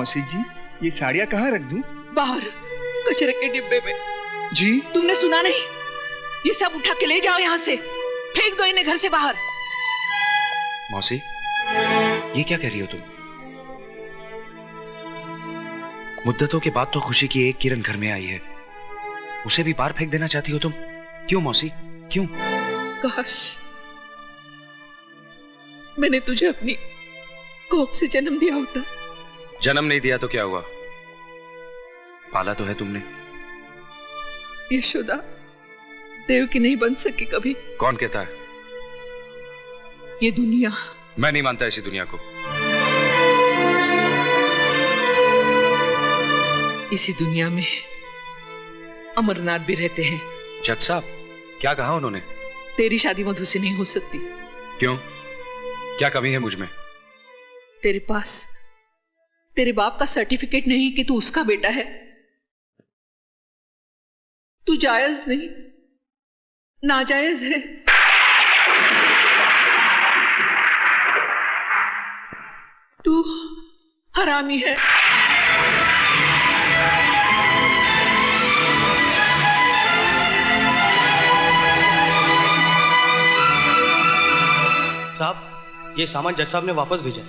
मौसी जी, ये साड़ियाँ कहाँ रख दूं? बाहर कचरे के डिब्बे में। जी तुमने सुना नहीं? ये सब उठा के ले जाओ यहाँ से, फेंक दो इन्हें घर से बाहर। मौसी, ये क्या कह रही हो तुम? मुद्दतों के बाद तो खुशी की एक किरण घर में आई है, उसे भी बाहर फेंक देना चाहती हो तुम? क्यों मौसी, क्यों? काश मैंने तुझे अपनी कोख से जन्म दिया होता। जन्म नहीं दिया तो क्या हुआ? पाला तो है तुमने। यशोदा देव की नहीं बन सकी कभी। कौन कहता है? ये दुनिया। मैं नहीं मानता ऐसी दुनिया को। इसी दुनिया में अमरनाथ भी रहते हैं। जज साहब, क्या कहा उन्होंने? तेरी शादी मधु से नहीं हो सकती। क्यों? क्या कमी है मुझ में? तेरे पास तेरे बाप का सर्टिफिकेट नहीं कि तू उसका बेटा है। तू जायज नहीं, नाजायज है। तू हरामी है। साहब, ये सामान जज साहब ने वापस भेजा।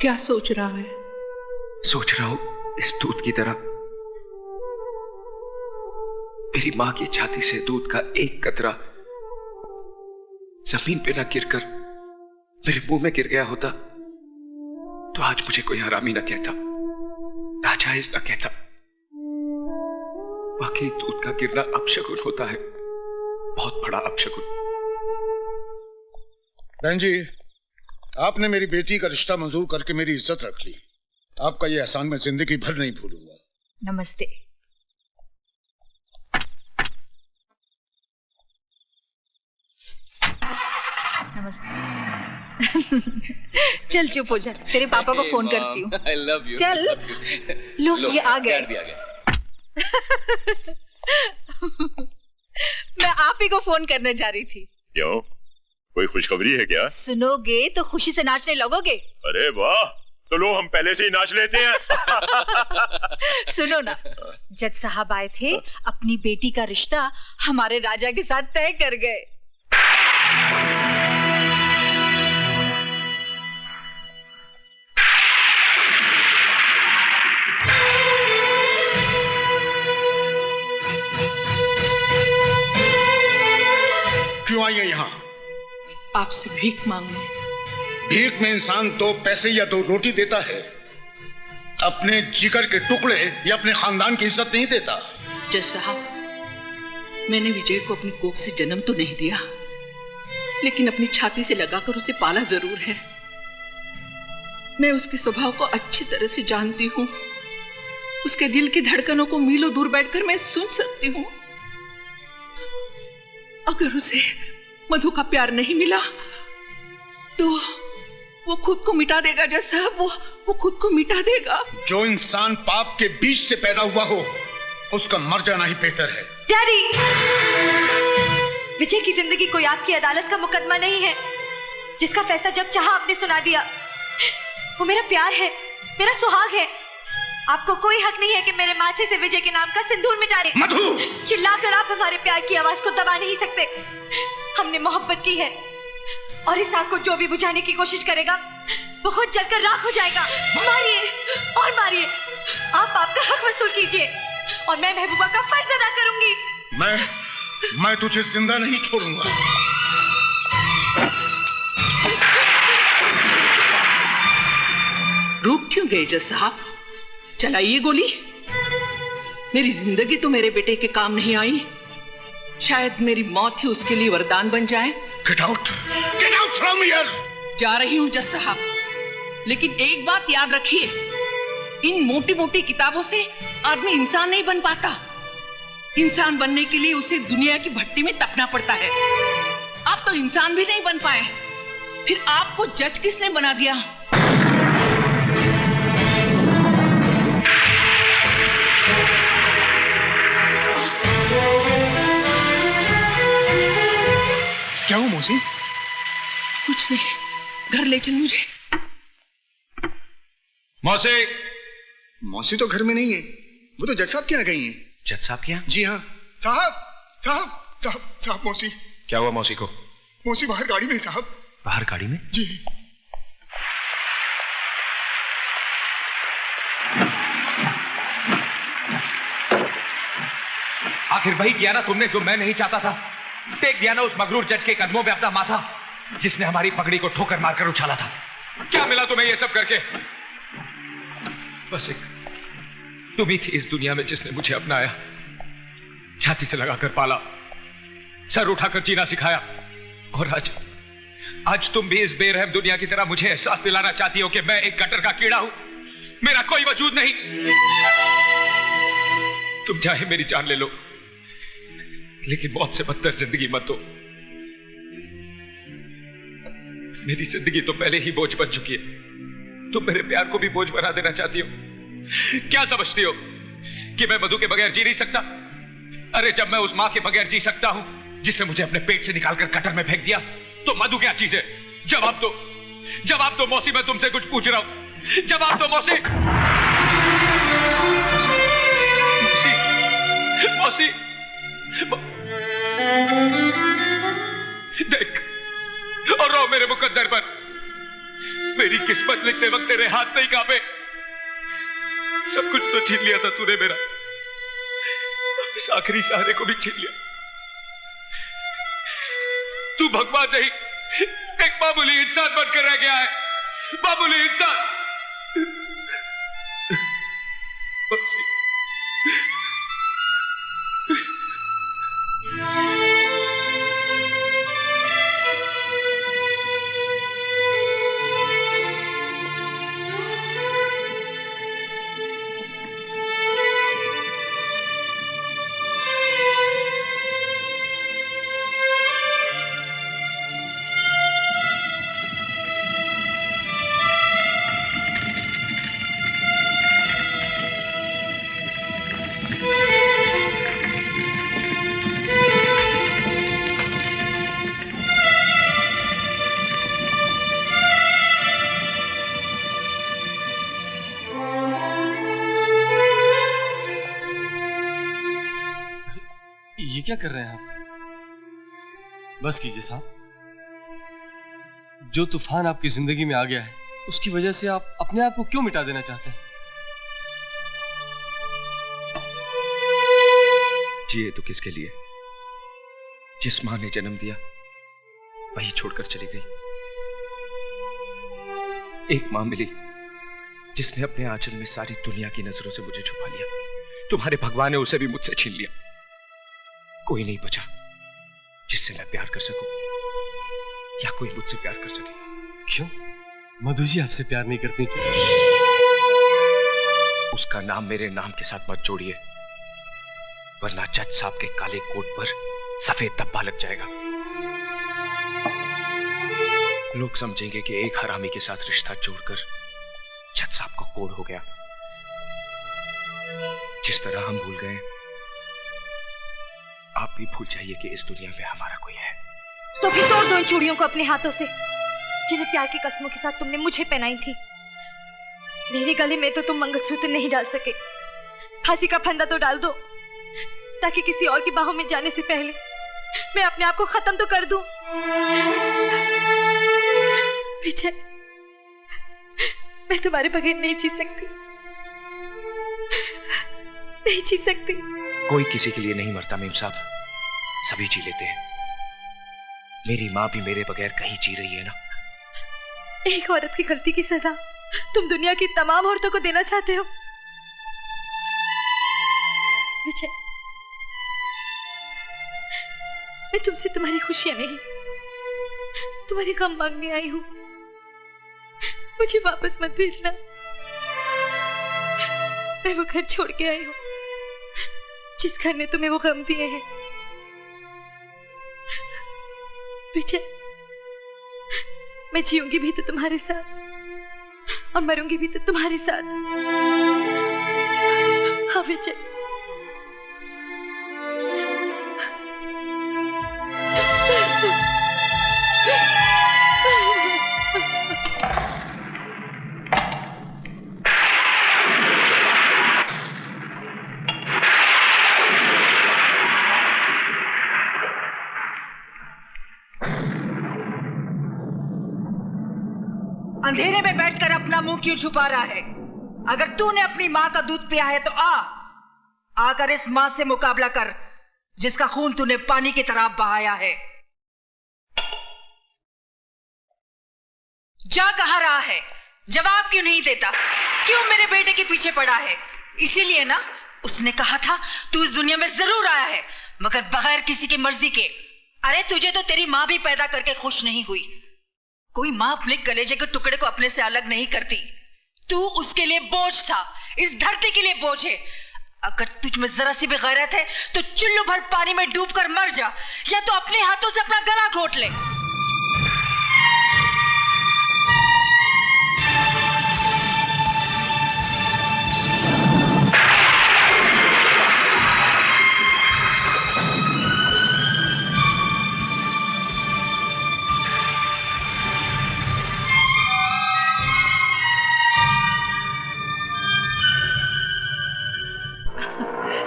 क्या सोच रहा है? सोच रहा हूं, इस दूध की तरह मेरी मां की छाती से दूध का एक कतरा जमीन पे न गिरकर मेरे मुंह में गिर गया होता तो आज मुझे कोई हरामी न कहता, नाजायज न कहता। बाकी दूध का गिरना अपशगुन होता है, बहुत बड़ा अपशगुन। बहन जी, आपने मेरी बेटी का रिश्ता मंजूर करके मेरी इज्जत रख ली। आपका ये एहसान मैं जिंदगी भर नहीं भूलूंगा। नमस्ते। नमस्ते। चल चुप हो जा, तेरे पापा को फोन करती हूँ। I love you. चल। लो ये आ गए। मैं आप ही को फोन करने जा रही थी। क्यों, कोई खुशखबरी है क्या? सुनोगे तो खुशी से नाचने लगोगे। अरे वाह, तो लो हम पहले से ही नाच लेते हैं। सुनो ना, जज साहब आए थे, अपनी बेटी का रिश्ता हमारे राजा के साथ तय कर गए। क्यों आई है यहाँ? आपसे भीख मांगने। भीख में इंसान 2 पैसे या 2 रोटी देता है, अपने जिगर के टुकड़े या अपने खानदान की इज्जत नहीं देता। जज साहब, मैंने विजय को अपनी कोख से जन्म तो नहीं दिया, लेकिन अपनी छाती से लगाकर उसे पाला जरूर है। मैं उसके स्वभाव को अच्छी तरह से जानती हूँ। उसके दिल की धड़कनों को मीलों दूर बैठकर मैं सुन सकती हूँ। अगर उसे मधु का प्यार नहीं मिला तो वो खुद को मिटा देगा। जज साहब, वो खुद को मिटा देगा। जो इंसान पाप के बीच से पैदा हुआ हो उसका मर जाना ही बेहतर है। डैडी, विजय की जिंदगी कोई आपकी अदालत का मुकदमा नहीं है जिसका फैसला जब चाहा आपने सुना दिया। वो मेरा प्यार है, मेरा सुहाग है। आपको कोई हक नहीं है कि मेरे माथे से विजय के नाम का सिंदूर मिटा दें। मधु! चिल्लाकर आप हमारे प्यार की आवाज को दबा नहीं सकते। हमने मोहब्बत की है और इस आग को जो भी बुझाने की कोशिश करेगा वो खुद जलकर राख हो जाएगा। मारिए और मारिए, आप आपका हक वसूल कीजिए और मैं महबूबा का फर्ज अदा करूंगी। मैं तुझे जिंदा नहीं छोड़ूंगा। रुक क्यों गए जज साहब? चलाइए गोली। मेरी जिंदगी तो मेरे बेटे के काम नहीं आई, शायद मेरी मौत ही उसके लिए वरदान बन जाए। Get out from here. जा रही हूं जज साहब, लेकिन एक बात याद रखिए, इन मोटी मोटी किताबों से आदमी इंसान नहीं बन पाता। इंसान बनने के लिए उसे दुनिया की भट्टी में तपना पड़ता है। आप तो इंसान भी नहीं बन पाए, फिर आपको जज किसने बना दिया? क्या हुआ मौसी? कुछ नहीं, घर ले चल मुझे। मौसी। मौसी तो घर में नहीं है, वो तो जज साहब के यहाँ गई हैं। जज साहब क्या? जी हाँ। साहब मौसी। क्या हुआ मौसी को? मौसी बाहर गाड़ी में साहब। बाहर गाड़ी में? जी। आखिर वही किया ना तुमने जो मैं नहीं चाहता था। टेक दिया ना उस मगरूर जज के कदमों पे अपना माथा, जिसने हमारी पगड़ी को ठोकर मारकर उछाला था। क्या मिला तुम्हें ये सब करके? बस एक तुम ही थी इस दुनिया में जिसने मुझे अपनाया, छाती से लगाकर पाला, सर उठाकर जीना सिखाया। और आज तुम भी इस बेरहम दुनिया की तरह मुझे एहसास दिलाना चाहती हो कि मैं एक गटर का कीड़ा हूं, मेरा कोई वजूद नहीं। तुम चाहे मेरी जान ले लो, लेकिन मौत से बदतर जिंदगी मत दो। मेरी जिंदगी तो पहले ही बोझ बन चुकी है, तुम मेरे प्यार को भी बोझ बना देना चाहती हो। क्या समझती हो कि मैं मधु के बगैर जी नहीं सकता? अरे जब मैं उस मां के बगैर जी सकता हूं जिसने मुझे अपने पेट से निकालकर कटर में फेंक दिया, तो मधु क्या चीज है? जवाब दो मौसी, मैं तुमसे कुछ पूछ रहा हूं, जवाब दो मौसी। मौसी, देख और रो मेरे मुकद्दर पर। मेरी किस्मत लिखते वक्त तेरे हाथ नहीं कांपे। सब कुछ तो छीन लिया था तूने मेरा, इस आखिरी सहारे को भी छीन लिया। तू भगवान नहीं, एक मामूली इंसान बनकर रह गया है, मामूली इंसान। क्या कर रहे हैं आप? बस कीजिए साहब, जो तूफान आपकी जिंदगी में आ गया है उसकी वजह से आप अपने आप को क्यों मिटा देना चाहते हैं? जिए तो किसके लिए? जिस मां ने जन्म दिया वही छोड़कर चली गई। एक मां मिली जिसने अपने आंचल में सारी दुनिया की नजरों से मुझे छुपा लिया। तुम्हारे भगवान ने उसे भी मुझसे छीन लिया। कोई नहीं बचा जिससे मैं प्यार कर सकूं या कोई मुझसे प्यार कर सके। क्यों? मधु जी आपसे प्यार नहीं करती क्या? उसका नाम मेरे नाम के साथ मत जोड़िए, वरना जज साहब के काले कोट पर सफेद धब्बा लग जाएगा। लोग समझेंगे कि एक हरामी के साथ रिश्ता जोड़कर जज साहब को कोड़ हो गया। जिस तरह हम भूल गए, आप भी भूल जाइए कि इस दुनिया में हमारा कोई है। तो फिर तोड़ दो इन चूड़ियों को अपने हाथों से, जिन्हें प्यार की कसमों के साथ तुमने मुझे पहनाई थी। मेरे गले में तो तुम मंगलसूत्र नहीं डाल सके, फांसी का फंदा तो डाल दो, ताकि किसी और की बाहों में जाने से पहले मैं अपने आप को खत्म तो कर दूं। विजय, मैं तुम्हारे बगैर नहीं जी सकती, नहीं जी सकती। कोई किसी के लिए नहीं मरता मेम साहब, सभी जी लेते हैं। मेरी माँ भी मेरे बगैर कहीं जी रही है ना। एक औरत की गलती की सजा तुम दुनिया की तमाम औरतों को देना चाहते हो। विजय, मैं तुमसे तुम्हारी खुशियां नहीं, तुम्हारे गम मांगने आई हूँ। मुझे वापस मत भेजना। मैं वो घर छोड़ के आई हूँ जिस घर ने तुम्हें वो गम दिए हैं। विजय, मैं जीऊंगी भी तो तुम्हारे साथ और मरूंगी भी तो तुम्हारे साथ। हाँ विजय। अंधेरे में बैठकर अपना मुंह क्यों छुपा रहा है? अगर तूने अपनी मां का दूध पिया है तो आकर इस मां से मुकाबला कर जिसका खून तूने पानी की तरह बहाया है। जा कहाँ रहा है? जवाब क्यों नहीं देता? क्यों मेरे बेटे के पीछे पड़ा है? इसीलिए ना उसने कहा था तू इस दुनिया में जरूर आया है, मगर बगैर किसी की मर्जी के। अरे तुझे तो तेरी मां भी पैदा करके खुश नहीं हुई। कोई मां अपने कलेजे के टुकड़े को अपने से अलग नहीं करती। तू उसके लिए बोझ था, इस धरती के लिए बोझ है। अगर तुझ में जरा सी भी गैरत है तो चुल्लू भर पानी में डूबकर मर जा, या तो अपने हाथों से अपना गला घोट ले।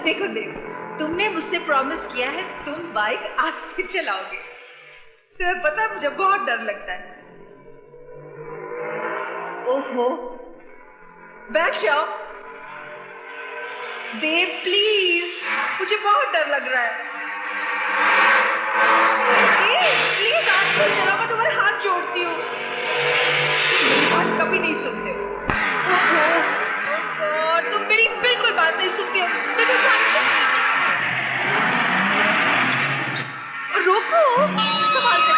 देखो देखो, तुमने मुझसे प्रॉमिस किया है तुम बाइक आस्ते चलाओगे। तुम्हें पता है मुझे बहुत डर लगता है। ओहो, बैठ जाओ। देव प्लीज, मुझे बहुत डर लग रहा है। देव प्लीज आस्ते चलाओ, मैं तुम्हारे हाथ जोड़ती हूँ। मेरी बात कभी नहीं सुनते हो। गॉड, तुम मेरी बिल्कुल बात नहीं सुनती हो। देखो सामने रोको, संभाल के।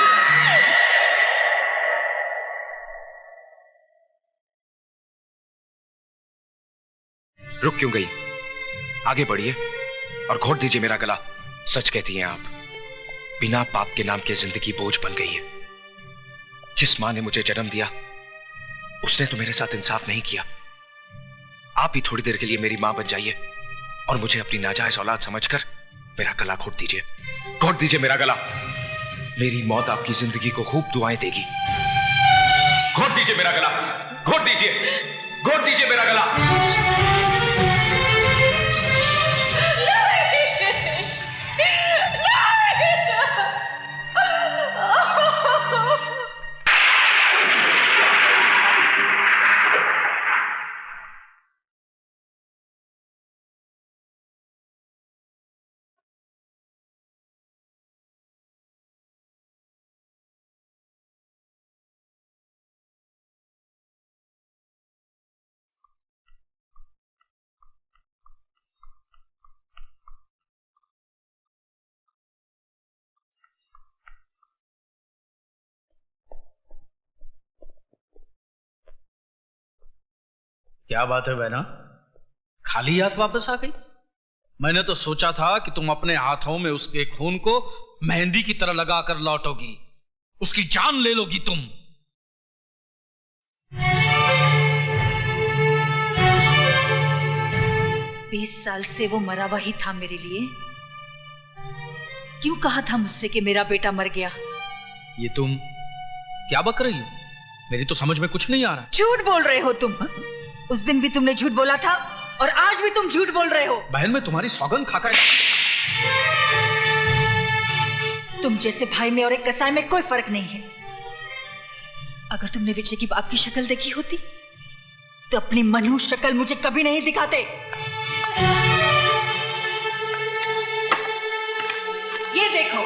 रुक क्यों गई? आगे बढ़िए और घोट दीजिए मेरा गला। सच कहती हैं आप, बिना पाप के नाम की जिंदगी बोझ बन गई है। जिस मां ने मुझे जन्म दिया उसने तो मेरे साथ इंसाफ नहीं किया। आप ही थोड़ी देर के लिए मेरी मां बन जाइए और मुझे अपनी नाजायज औलाद समझकर मेरा गला घोट दीजिए। घोट दीजिए मेरा गला। मेरी मौत आपकी जिंदगी को खूब दुआएं देगी। घोट दीजिए मेरा गला, घोट दीजिए, घोट दीजिए मेरा गला। क्या बात है बहना, खाली हाथ वापस आ गई? मैंने तो सोचा था कि तुम अपने हाथों में उसके खून को मेहंदी की तरह लगाकर लौटोगी, उसकी जान ले लोगी तुम। बीस साल से वो मरा हुआ ही था मेरे लिए। क्यों कहा था मुझसे कि मेरा बेटा मर गया? ये तुम क्या बक रही हो? मेरी तो समझ में कुछ नहीं आ रहा। झूठ बोल रहे हो तुम। उस दिन भी तुमने झूठ बोला था और आज भी तुम झूठ बोल रहे हो। बहन, मैं तुम्हारी सौगंध खाकर। तुम जैसे भाई में और एक कसाई में कोई फर्क नहीं है। अगर तुमने विजय की बाप की शक्ल देखी होती तो अपनी मनहूस शक्ल मुझे कभी नहीं दिखाते। ये देखो,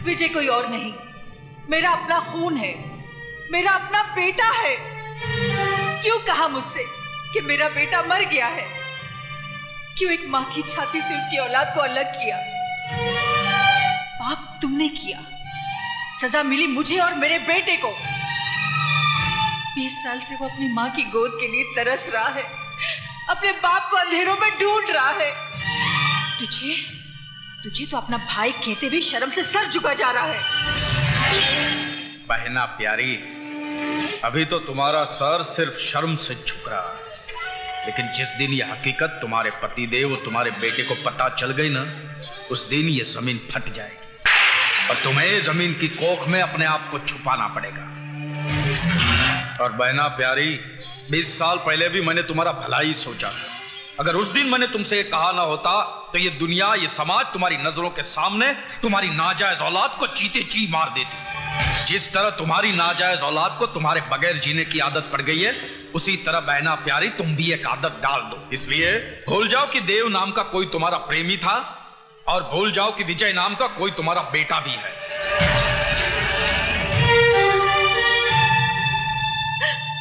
विजय कोई और नहीं, मेरा अपना खून है। मेरा अपना बेटा है। क्यों कहा मुझसे कि मेरा बेटा मर गया है? क्यों एक मां की छाती से उसकी औलाद को अलग किया? पाप तुमने किया, सजा मिली मुझे और मेरे बेटे को। 20 साल से वो अपनी मां की गोद के लिए तरस रहा है, अपने बाप को अंधेरों में ढूंढ रहा है। तुझे तो अपना भाई कहते हुए शर्म से सर झुका जा रहा है। बहना प्यारी, अभी तो तुम्हारा सर सिर्फ शर्म से झुक रहा है, लेकिन जिस दिन ये हकीकत तुम्हारे पतिदेव और तुम्हारे बेटे को पता चल गई ना, उस दिन ये जमीन फट जाएगी और तुम्हें जमीन की कोख में अपने आप को छुपाना पड़ेगा। और बहना प्यारी, 20 साल पहले भी मैंने तुम्हारा भला ही सोचा था। अगर उस दिन मैंने तुमसे कहा ना होता तो ये दुनिया, ये समाज तुम्हारी नजरों के सामने तुम्हारी नाजायज औलाद को चीते ची मार देती। जिस तरह तुम्हारी नाजायज औलाद को तुम्हारे बगैर जीने की आदत पड़ गई है, उसी तरह बहना प्यारी तुम भी एक आदत डाल दो। इसलिए भूल जाओ कि देव नाम का कोई तुम्हारा प्रेमी था और भूल जाओ कि विजय नाम का कोई तुम्हारा बेटा भी है।